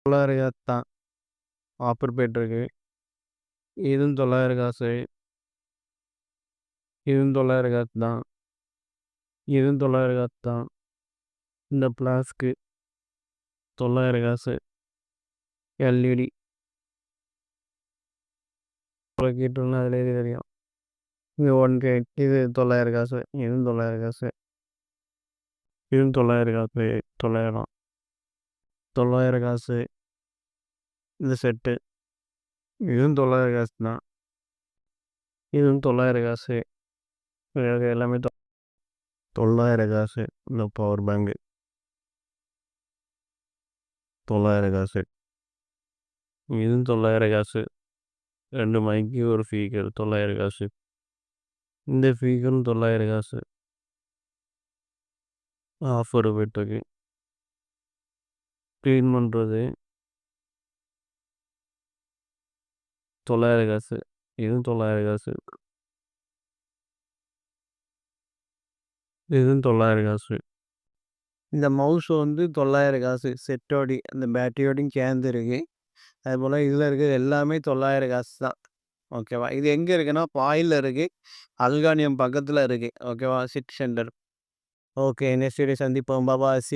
900 தான். ஆஃபர் போயிட்டுருக்கு. இதுவும் 900 காசு. இதுவும் 900 காசு தான். இதுவும் 900 காசு தான். இந்த ஃப்ளாஸ்க்கு 900 காசு. எல்இடி கேட்டோம்னா அதிலே தெரியும். இது 1 இது 900 காசு. இதுவும் 900 காசு. இதுவும் 900 காசு. 900 900 காசு. இந்த செட்டு. இதுவும் 900 காசு தான். இதுவும் 900 காசு. எல்லாமே 900 காசு. இந்த பவர் பேங்கு 900 காசு. இதுவும் 900 காசு. 2 மைக்கு ஒரு ஸ்பீக்கர் 900 காசு. இந்த ஸ்பீக்கரும் 900 காசு. ஆஃபர் போயிட்டுருக்கு. க்ளீன் பண்ணுறது 900 காசு. இதுவும் 900 காசு. இதுவும் 900 காசு. இந்த மவுஸ் வந்து 900 காசு. செட்டோடி அந்த பேட்டரியோடையும் சேர்ந்து இருக்கு. அதுபோல் இதில் இருக்கிறது எல்லாமே 900 காசு தான். ஓகேவா? இது எங்கே இருக்குன்னா பாயில் இருக்குது. அல்கானியம் பக்கத்தில் இருக்குது. ஓகேவா? City centre. Okay, next video சந்திப்போம். பாய்.